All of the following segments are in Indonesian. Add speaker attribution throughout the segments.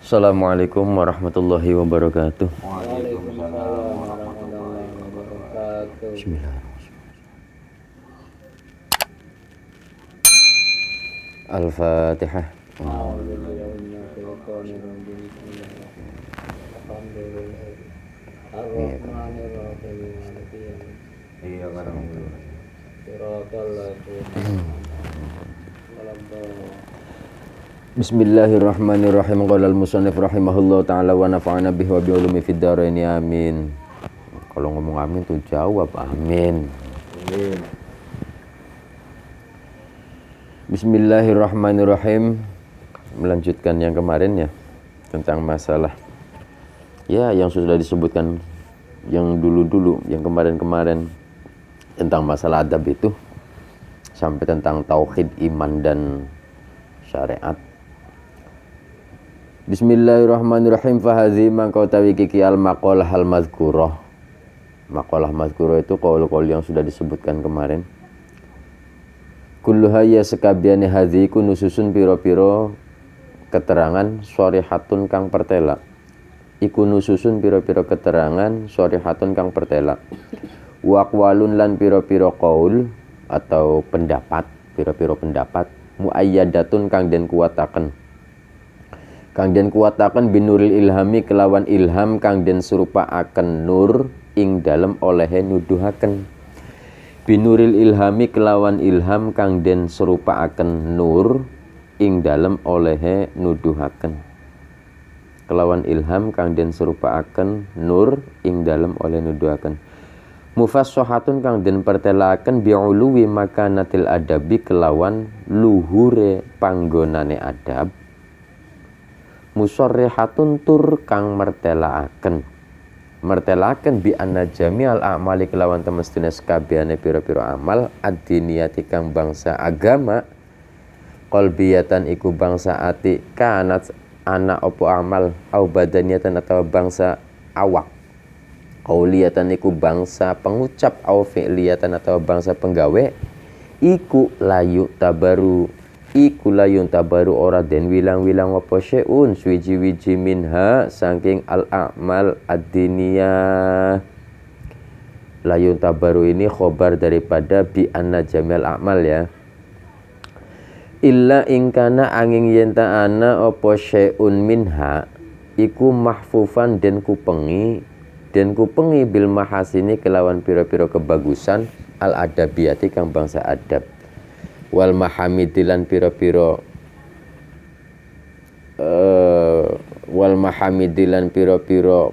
Speaker 1: Assalamualaikum warahmatullahi wabarakatuh.
Speaker 2: Waalaikumsalam warahmatullahi wabarakatuh.
Speaker 1: Bismillahirrahmanirrahim. Al-Fatihah.
Speaker 2: Iya kan.
Speaker 1: Bismillahirrahmanirrahim. Qala al-musannif rahimahullah ta'ala wa nafa'ana bihi wa bi ulumi fid dharain amin. Kalau ngomong amin tuh jawab amin.
Speaker 2: Amin.
Speaker 1: Bismillahirrahmanirrahim. Melanjutkan yang kemarin ya, tentang masalah ya yang sudah disebutkan yang dulu-dulu, yang kemarin-kemarin, tentang masalah adab itu sampai tentang tauhid, iman dan syariat. Bismillahirrahmanirrahim. Fahadhi mangkau tawi kiki al maqalah al mazkurah. Maqalah mazkurah itu qaul-qaul yang sudah disebutkan kemarin. Kulluha ya sekabiane hadhi ku nususun piro-piro keterangan shorihatun kang pertela. Iku nususun piro-piro keterangan shorihatun kang pertela. Wa aqwalun lan piro-piro qaul atau pendapat, piro-piro pendapat muayyadatun kang den kuwataken. Kang den kuwataken binuril ilhami kelawan ilham kang den serupaaken nur ing dalem olehe nuduhaken. Binuril ilhami kelawan ilham kang den serupaaken nur ing dalem olehe nuduhaken. Kelawan ilham kang den serupaaken nur ing dalem oleh nuduhaken. Mufassahatun kang den pertelaken bi'uluwi makanatil adabi kelawan luhure panggonane adab. Musarrihatun tur kang mertelaaken bi anna jami'al a'mali kelawan temestune sakabehane pira-pira amal ad-diniyati kang bangsa agama qalbiyatan iku bangsa ati kanat ana opo amal au badaniyatan atau bangsa awak qauliyatan iku bangsa pengucap au fi'liyatan atau bangsa penggawe iku layu tabaru ora den wilang-wilang apa syai'un suwiji-wiji minha saking al-a'mal ad-diniyah. Layun tabaru ini khobar daripada bi anna jamil a'mal ya. Illa ingkana angin yenta ana apa syai'un minha iku mahfufan den kupengi bil mahasini kelawan pira-pira kebagusan al-adabiyati kang bangsa adab. Wal mahamidilan piro-piro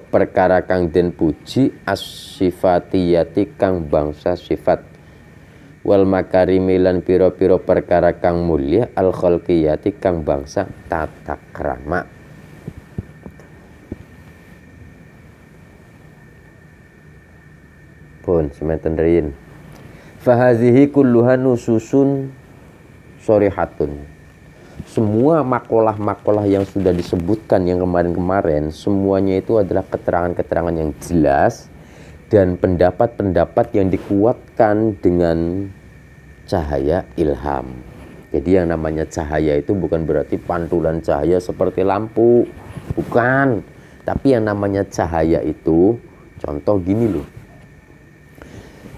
Speaker 1: perkara kang den puji as-sifatiyati kang bangsa sifat. Wal makarimilan piro-piro perkara kang mulia al-khalqiyati kang bangsa tata krama. Pun sementen riyin. Fahazihi kulluha nususun shorihatun. Semua makalah-makalah yang sudah disebutkan yang kemarin-kemarin, semuanya itu adalah keterangan-keterangan yang jelas dan pendapat-pendapat yang dikuatkan dengan cahaya ilham. Jadi yang namanya cahaya itu bukan berarti pantulan cahaya seperti lampu, bukan. Tapi yang namanya cahaya itu, contoh gini loh.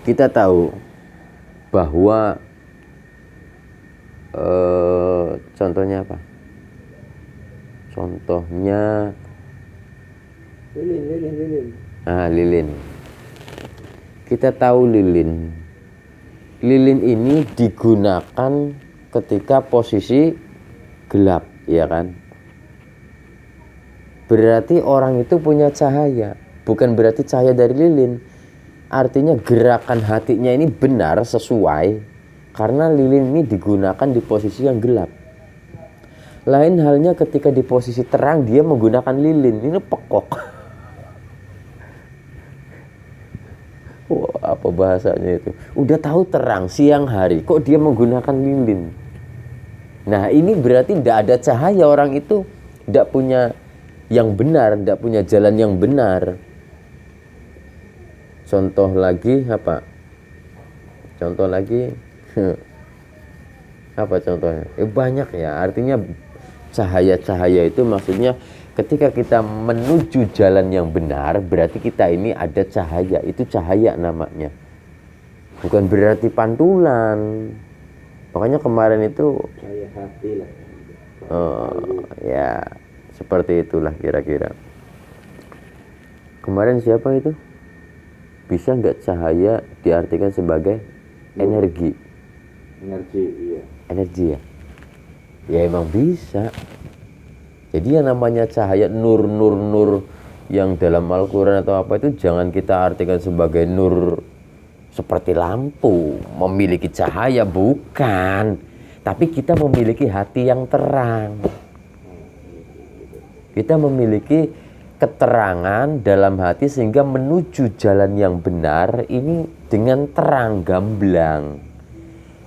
Speaker 1: Kita tahu bahwa contohnya apa? Contohnya lilin. Lilin. Kita tahu lilin. Lilin ini digunakan ketika posisi gelap, ya kan? Berarti orang itu punya cahaya, bukan berarti cahaya dari lilin. Artinya gerakan hatinya ini benar sesuai karena lilin ini digunakan di posisi yang gelap. Lain halnya ketika di posisi terang dia menggunakan lilin, ini pekok. Wah, apa bahasanya itu? Udah tahu terang siang hari, kok dia menggunakan lilin? Nah, ini berarti tidak ada cahaya, orang itu tidak punya yang benar, tidak punya jalan yang benar. Contoh lagi apa? Contoh lagi apa contohnya? Banyak ya. Artinya cahaya-cahaya itu maksudnya Ketika kita menuju jalan yang benar, berarti kita ini ada cahaya. Itu cahaya namanya. Bukan berarti pantulan. Makanya kemarin itu
Speaker 2: Cahaya hati lah.
Speaker 1: ya seperti itulah kira-kira. Kemarin siapa itu? Bisa nggak cahaya diartikan sebagai energi?
Speaker 2: Energi, iya.
Speaker 1: Energi ya? Ya emang bisa. Jadi yang namanya cahaya nur yang dalam Al-Quran atau apa itu jangan kita artikan sebagai nur seperti lampu, memiliki cahaya, bukan. Tapi kita memiliki hati yang terang. Kita memiliki keterangan dalam hati sehingga menuju jalan yang benar ini dengan terang gamblang.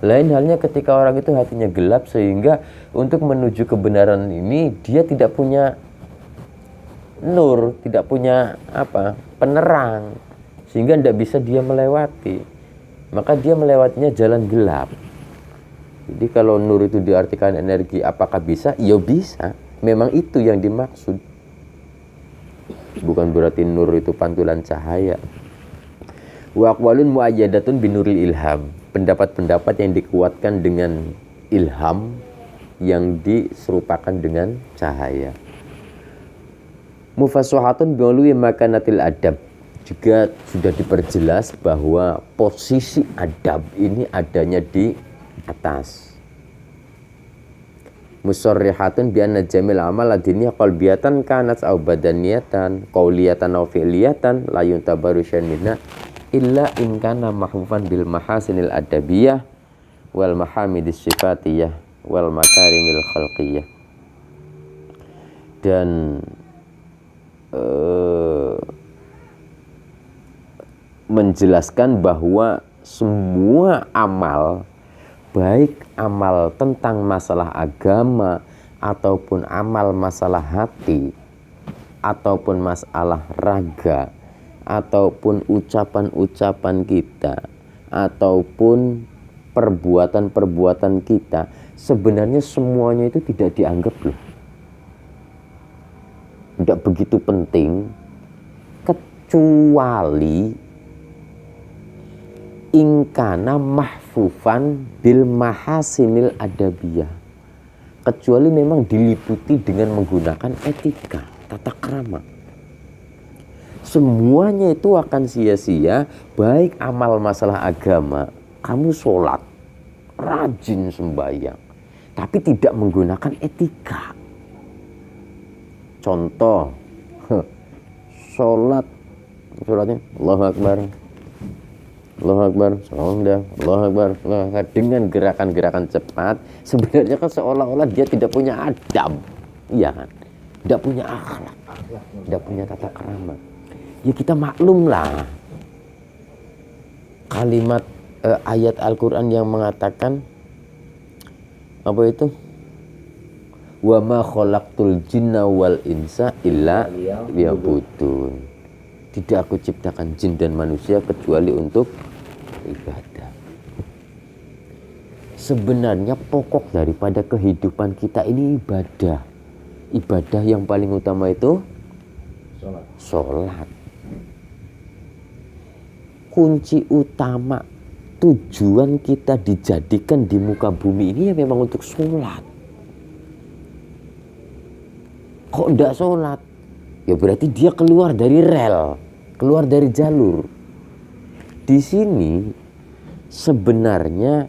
Speaker 1: Lain halnya ketika orang itu hatinya gelap sehingga untuk menuju kebenaran ini dia tidak punya nur, tidak punya penerang, sehingga tidak bisa dia melewati. Maka dia melewatinya jalan gelap. Jadi kalau nur itu diartikan energi, apakah bisa? Ya bisa. Memang itu yang dimaksud. Bukan berarti nur itu pantulan cahaya. Wa aqwalun muayyadatun binuril ilham. Pendapat-pendapat yang dikuatkan dengan ilham yang diserupakan dengan cahaya. Mufassahatun bi'ului makanatil adab. Juga sudah diperjelas bahwa posisi adab ini adanya di atas. Musarrihatun bi anna jamil amal adiniyah qalbiyatan kanat aw badaniyatan qauliyatan aw fi'liyatan la yuntabaru syai'un minha illa in kana mahfufan bil mahasinil adabiyah wal mahamidis sifatiyah wal makarimil khalqiyah. Dan menjelaskan bahwa semua amal, baik amal tentang masalah agama ataupun amal masalah hati ataupun masalah raga ataupun ucapan-ucapan kita ataupun perbuatan-perbuatan kita, sebenarnya semuanya itu tidak dianggap loh, tidak begitu penting, kecuali ingkana mahfufan bil mahasinil adabiyah, kecuali memang diliputi dengan menggunakan etika, tata krama. Semuanya itu akan sia-sia, baik amal masalah agama, kamu sholat, rajin sembahyang, tapi tidak menggunakan etika. Contoh, sholatnya Allahu Akbar, Allahu Akbar, Allahu Akbar, dengan gerakan-gerakan cepat, sebenarnya kan seolah-olah dia tidak punya adab, iya kan? Tidak punya akhlak, tidak punya tata krama. Ya kita maklumlah kalimat ayat Al-Quran yang mengatakan apa itu? Wa ma khalaqtul jinna wal insa illa liya'budun. Tidak aku ciptakan jin dan manusia kecuali untuk ibadah. Sebenarnya pokok daripada kehidupan kita ini ibadah. Ibadah yang paling utama itu sholat. Kunci utama tujuan kita dijadikan di muka bumi ini ya memang untuk sholat. Kok enggak sholat? Ya berarti dia keluar dari rel, keluar dari jalur. Di sini sebenarnya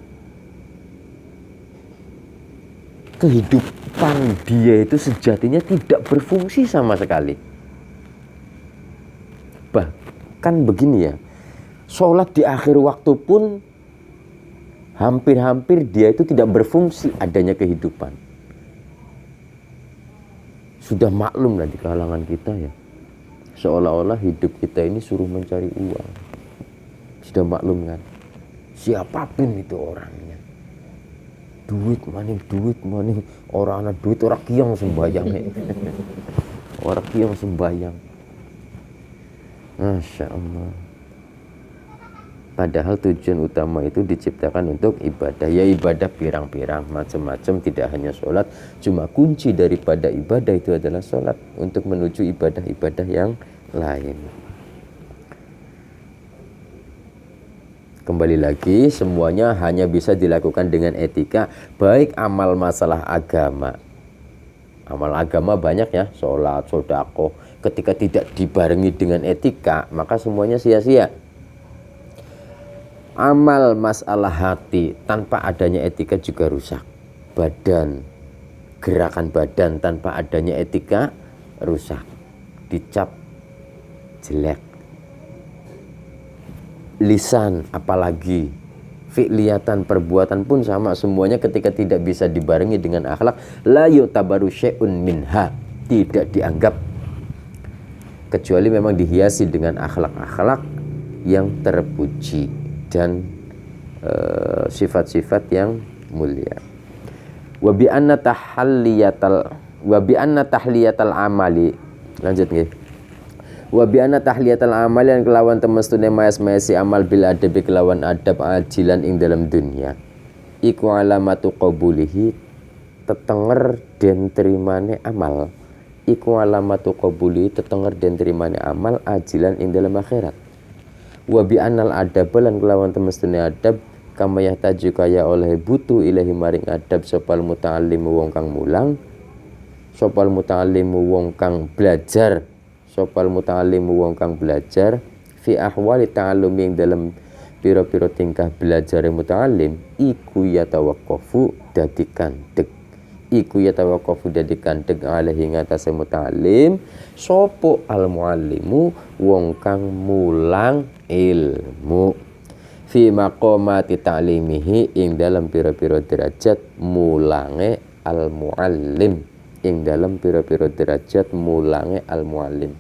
Speaker 1: kehidupan dia itu sejatinya tidak berfungsi sama sekali. Bahkan begini ya, sholat di akhir waktu pun hampir-hampir dia itu tidak berfungsi adanya kehidupan. Sudah maklum lah di kalangan kita ya, seolah-olah hidup kita ini suruh mencari uang. Sudah maklum kan, siapapun itu orangnya, duit maning, orang anak duit, orang kiong sembayang. Orang kiong sembayang. Masya Allah. Padahal tujuan utama itu diciptakan untuk ibadah. Ya ibadah pirang-pirang macam-macam, tidak hanya sholat. Cuma kunci daripada ibadah itu adalah sholat untuk menuju ibadah-ibadah yang lain. Kembali lagi, semuanya hanya bisa dilakukan dengan etika, baik amal masalah agama. Amal agama banyak ya, sholat, sodako. Ketika tidak dibarengi dengan etika, maka semuanya sia-sia. Amal masalah hati tanpa adanya etika juga rusak. Badan, gerakan badan tanpa adanya etika rusak. Dicap jelek. Lisan apalagi, fi'liyatan perbuatan pun sama, semuanya ketika tidak bisa dibarengi dengan akhlak, la yu'tabaru syai'un minha, tidak dianggap kecuali memang dihiasi dengan akhlak-akhlak yang terpuji dan sifat-sifat yang mulia. Wa bi anna tahliyatal amali, lanjut nggih. Wa bi anna tahliyatal amali lan kelawan temestune mayas-mayasi amal bil adabi kelawan adab ajilan ing dalam dunia iku alamatu qabulihi, tetenger den terimane amal, iku alamatu qabulihi, tetenger den terimane amal ajilan ing dalam akhirat. Wa bi annal adab lan kelawan temestune adab kama yahtaju kaya oleh butuh ilahi maring adab sopal muta'allim wong kang mulang, sopal muta'allim wong kang belajar, sopal muta'allim wong kang belajar fi ahwali ta'allumi dalam pira-pira tingkah belajar muta'allim iku yatawaqqafu dadi kandhek, iku yatawaqqafu dadi kandhek alaihi ngatasé muta'allim sapa al muallimu wong kang mulang ilmu fi maqamati ta'limihi ing dalam pira-pira derajat mulange al muallim, ing dalam pira-pira derajat mulange al muallim.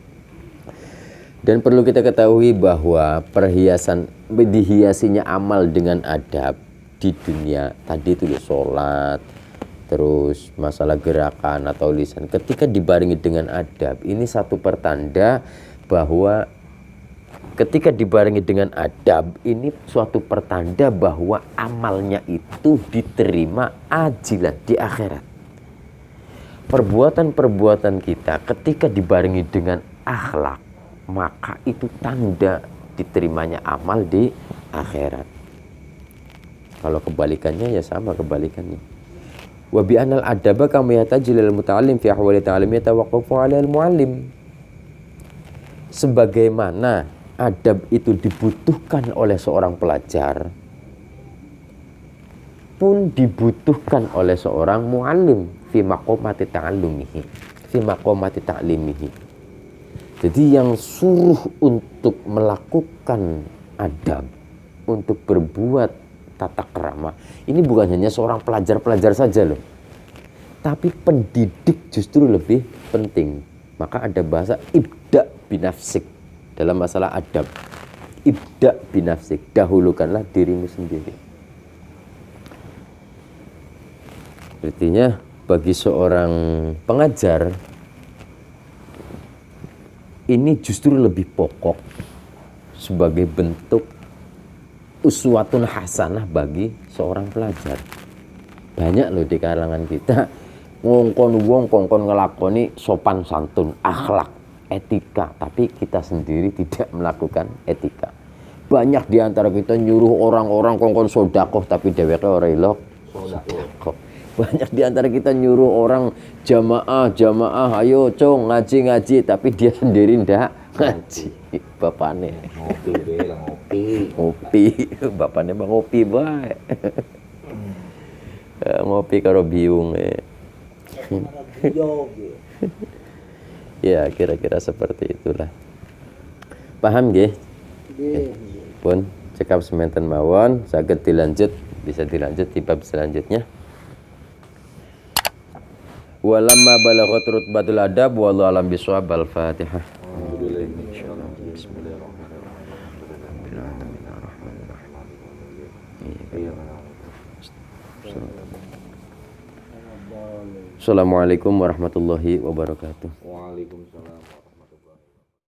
Speaker 1: Dan perlu kita ketahui bahwa perhiasan dihiasinya amal dengan adab di dunia tadi itu sholat, terus masalah gerakan atau lisan, ketika dibarengi dengan adab, ini satu pertanda bahwa ketika dibarengi dengan adab, ini suatu pertanda bahwa amalnya itu diterima ajilan di akhirat. Perbuatan-perbuatan kita ketika dibarengi dengan akhlak, maka itu tanda diterimanya amal di akhirat. Kalau kebalikannya ya sama kebalikannya. Wa bi anal adaba kama yatajilul muta'allim fi ahwali ta'allimi tawaqqafu 'ala al-muallim. Sebagaimana adab itu dibutuhkan oleh seorang pelajar, pun dibutuhkan oleh seorang muallim fi maqamati ta'allumihi, fi maqamati ta'limihi. Jadi yang suruh untuk melakukan adab, untuk berbuat tata krama, ini bukan hanya seorang pelajar-pelajar saja loh, tapi pendidik justru lebih penting. Maka ada bahasa ibda binafsik dalam masalah adab. Ibda binafsik, dahulukanlah dirimu sendiri. Artinya bagi seorang pengajar ini justru lebih pokok sebagai bentuk uswatun hasanah bagi seorang pelajar. Banyak loh di kalangan kita ngongkon wong kongkon ngelakoni sopan santun, akhlak, etika, tapi kita sendiri tidak melakukan etika. Banyak di antara kita nyuruh orang-orang kongkon sodakoh tapi dheweke ora ilok sodakoh. Banyak di antara kita nyuruh orang jamaah, ayo cong ngaji, tapi dia sendiri ndak ngaji. Bapaknya ngopi, bapaknya bang ngopi bae. Ngopi karo biung. Ya kira-kira seperti itulah. Paham nggih? Pun cekap semanten mawon, saged dilanjut, bisa dilanjut di bab selanjutnya. Walamma balaghat rutbatul adab wallahu alam bisawab. Al-Fatihah. Assalamualaikum warahmatullahi wabarakatuh.
Speaker 2: Waalaikumsalam.